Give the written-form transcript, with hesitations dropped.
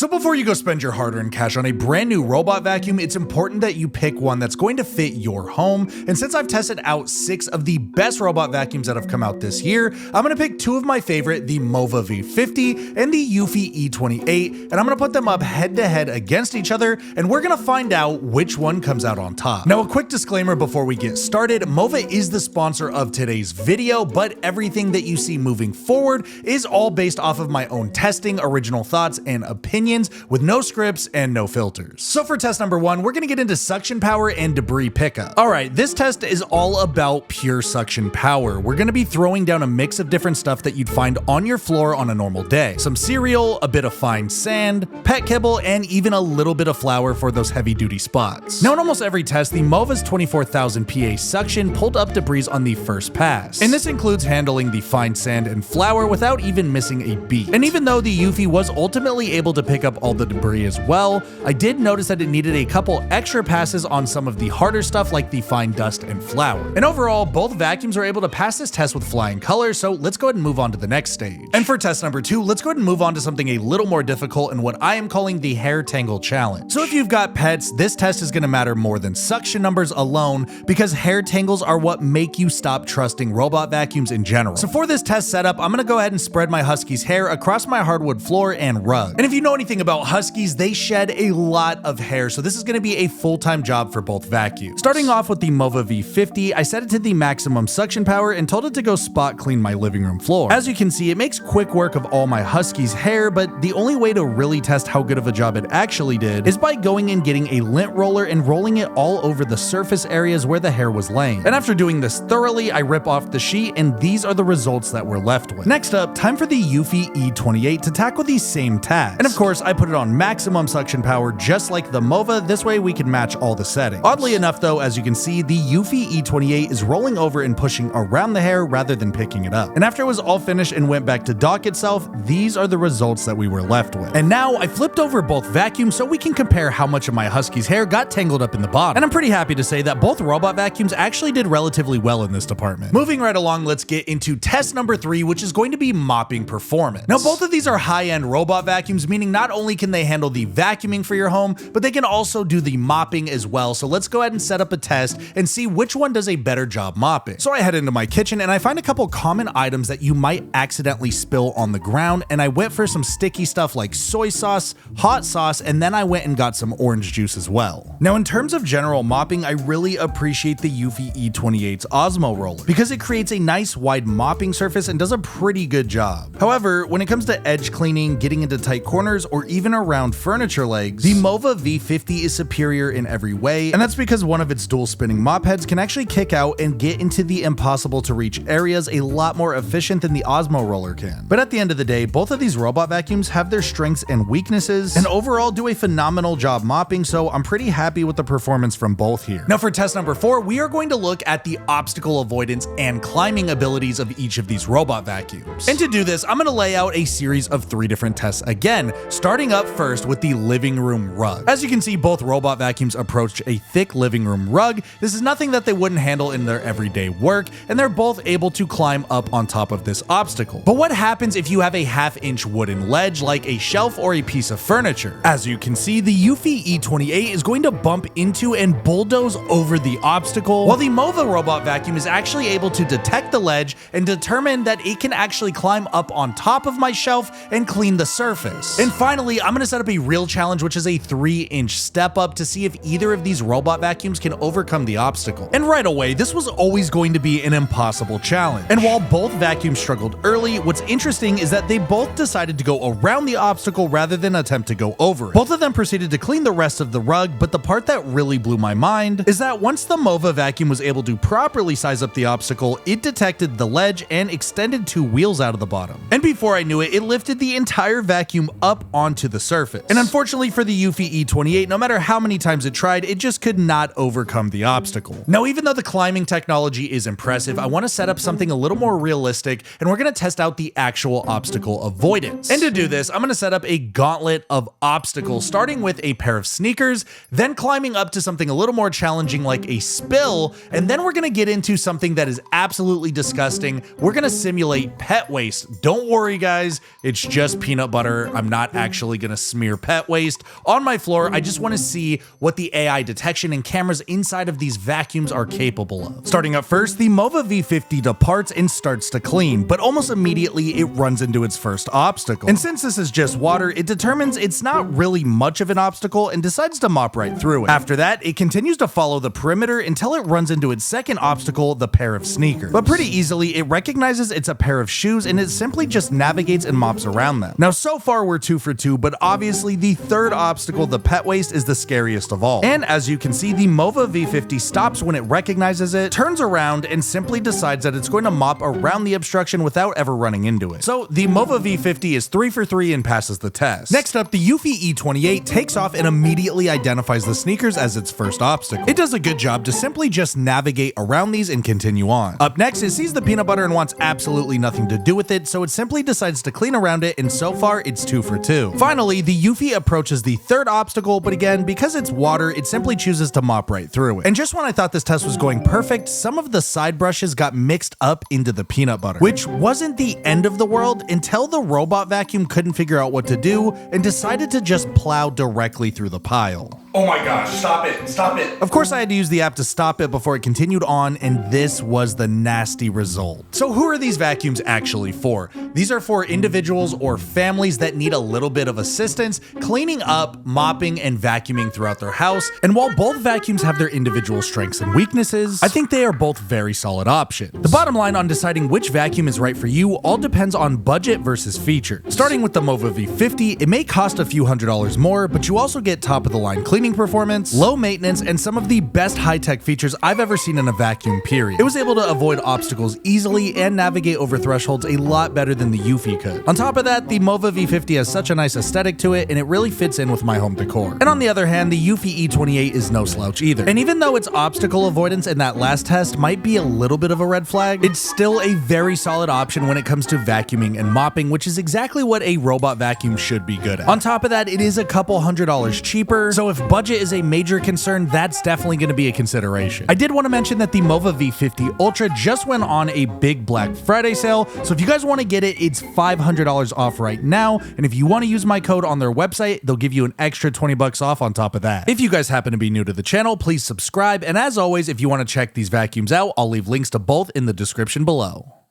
So before you go spend your hard-earned cash on a brand new robot vacuum, it's important that you pick one that's going to fit your home. And since I've tested out 6 of the best robot vacuums that have come out this year, I'm gonna pick 2 of my favorite, the MOVA V50 and the Eufy E28, and I'm gonna put them up head to head against each other, and we're gonna find out which one comes out on top. Now, a quick disclaimer before we get started, MOVA is the sponsor of today's video, but everything that you see moving forward is all based off of my own testing, original thoughts, and opinions, with no scripts and no filters. So for test number 1, we're gonna get into suction power and debris pickup. All right, this test is all about pure suction power. We're gonna be throwing down a mix of different stuff that you'd find on your floor on a normal day. Some cereal, a bit of fine sand, pet kibble, and even a little bit of flour for those heavy duty spots. Now in almost every test, the MOVA's 24,000 PA suction pulled up debris on the first pass. And this includes handling the fine sand and flour without even missing a beat. And even though the Eufy was ultimately able to pick up all the debris as well, I did notice that it needed a couple extra passes on some of the harder stuff like the fine dust and flour. And overall, both vacuums are able to pass this test with flying colors, so let's go ahead and move on to the next stage. And for test number 2, let's go ahead and move on to something a little more difficult and what I am calling the hair tangle challenge. So if you've got pets, this test is gonna matter more than suction numbers alone, because hair tangles are what make you stop trusting robot vacuums in general. So for this test setup, I'm gonna go ahead and spread my husky's hair across my hardwood floor and rug. And if you know anything about huskies, they shed a lot of hair, so this is going to be a full-time job for both vacuums. Starting off with the MOVA V50, I set it to the maximum suction power and told it to go spot clean my living room floor. As you can see, it makes quick work of all my husky's hair, but the only way to really test how good of a job it actually did is by going and getting a lint roller and rolling it all over the surface areas where the hair was laying. And after doing this thoroughly, I rip off the sheet, and these are the results that we're left with. Next up, time for the Eufy E28 to tackle the same task. And of course, I put it on maximum suction power just like the MOVA, this way we can match all the settings. Oddly enough though, as you can see, the Eufy E28 is rolling over and pushing around the hair rather than picking it up. And after it was all finished and went back to dock itself, these are the results that we were left with. And now I flipped over both vacuums so we can compare how much of my husky's hair got tangled up in the bottom. And I'm pretty happy to say that both robot vacuums actually did relatively well in this department. Moving right along, let's get into test number 3, which is going to be mopping performance. Now both of these are high-end robot vacuums, meaning not only can they handle the vacuuming for your home, but they can also do the mopping as well. So let's go ahead and set up a test and see which one does a better job mopping. So I head into my kitchen and I find a couple common items that you might accidentally spill on the ground, and I went for some sticky stuff like soy sauce, hot sauce, and then I went and got some orange juice as well. Now in terms of general mopping, I really appreciate the Eufy E28's Osmo roller because it creates a nice wide mopping surface and does a pretty good job. However, when it comes to edge cleaning, getting into tight corners, or even around furniture legs, the MOVA V50 is superior in every way, and that's because one of its dual spinning mop heads can actually kick out and get into the impossible to reach areas a lot more efficient than the Osmo roller can. But at the end of the day, both of these robot vacuums have their strengths and weaknesses, and overall do a phenomenal job mopping, so I'm pretty happy with the performance from both here. Now for test number 4, we are going to look at the obstacle avoidance and climbing abilities of each of these robot vacuums. And to do this, I'm going to lay out a series of 3 different tests again, starting up first with the living room rug. As you can see, both robot vacuums approach a thick living room rug. This is nothing that they wouldn't handle in their everyday work, and they're both able to climb up on top of this obstacle. But what happens if you have a half-inch wooden ledge like a shelf or a piece of furniture? As you can see, the Eufy E28 is going to bump into and bulldoze over the obstacle, while the MOVA robot vacuum is actually able to detect the ledge and determine that it can actually climb up on top of my shelf and clean the surface. And finally, I'm gonna set up a real challenge, which is a 3-inch step up, to see if either of these robot vacuums can overcome the obstacle. And right away, this was always going to be an impossible challenge. And while both vacuums struggled early, what's interesting is that they both decided to go around the obstacle rather than attempt to go over it. Both of them proceeded to clean the rest of the rug, but the part that really blew my mind is that once the MOVA vacuum was able to properly size up the obstacle, it detected the ledge and extended 2 wheels out of the bottom. And before I knew it, it lifted the entire vacuum up onto the surface. And unfortunately for the Eufy E28, no matter how many times it tried, it just could not overcome the obstacle. Now, even though the climbing technology is impressive, I want to set up something a little more realistic, and we're going to test out the actual obstacle avoidance. And to do this, I'm going to set up a gauntlet of obstacles, starting with a pair of sneakers, then climbing up to something a little more challenging like a spill, and then we're going to get into something that is absolutely disgusting. We're going to simulate pet waste. Don't worry guys, it's just peanut butter. I'm not actually actually gonna smear pet waste on my floor. I just wanna see what the AI detection and cameras inside of these vacuums are capable of. Starting up first, the MOVA V50 departs and starts to clean, but almost immediately it runs into its first obstacle. And since this is just water, it determines it's not really much of an obstacle and decides to mop right through it. After that, it continues to follow the perimeter until it runs into its second obstacle, the pair of sneakers. But pretty easily, it recognizes it's a pair of shoes and it simply just navigates and mops around them. Now, so far we're 2 for 2, but obviously the third obstacle, the pet waste, is the scariest of all. And as you can see, the MOVA V50 stops when it recognizes it, turns around, and simply decides that it's going to mop around the obstruction without ever running into it. So the MOVA V50 is 3 for 3 and passes the test. Next up, the Eufy E28 takes off and immediately identifies the sneakers as its first obstacle. It does a good job to simply just navigate around these and continue on. Up next, it sees the peanut butter and wants absolutely nothing to do with it, so it simply decides to clean around it, and so far it's 2 for 2. Finally, the Eufy approaches the third obstacle, but again, because it's water, it simply chooses to mop right through it. And just when I thought this test was going perfect, some of the side brushes got mixed up into the peanut butter, which wasn't the end of the world until the robot vacuum couldn't figure out what to do and decided to just plow directly through the pile. Oh my gosh, stop it, stop it. Of course, I had to use the app to stop it before it continued on, and this was the nasty result. So who are these vacuums actually for? These are for individuals or families that need a little bit of assistance cleaning up, mopping, and vacuuming throughout their house. And while both vacuums have their individual strengths and weaknesses, I think they are both very solid options. The bottom line on deciding which vacuum is right for you all depends on budget versus feature. Starting with the MOVA V50, it may cost a few $100s more, but you also get top of the line cleaning performance, low maintenance, and some of the best high-tech features I've ever seen in a vacuum, period. It was able to avoid obstacles easily and navigate over thresholds a lot better than the Eufy could. On top of that, the MOVA V50 has such a nice aesthetic to it, and it really fits in with my home decor. And on the other hand, the Eufy E28 is no slouch either. And even though its obstacle avoidance in that last test might be a little bit of a red flag, it's still a very solid option when it comes to vacuuming and mopping, which is exactly what a robot vacuum should be good at. On top of that, it is a couple $100s cheaper, so if budget is a major concern, that's definitely going to be a consideration. I did want to mention that the MOVA V50 Ultra just went on a big Black Friday sale, so if you guys want to get it, it's $500 off right now, and if you want to use my code on their website, they'll give you an extra 20 bucks off on top of that. If you guys happen to be new to the channel, please subscribe, and as always, if you want to check these vacuums out, I'll leave links to both in the description below.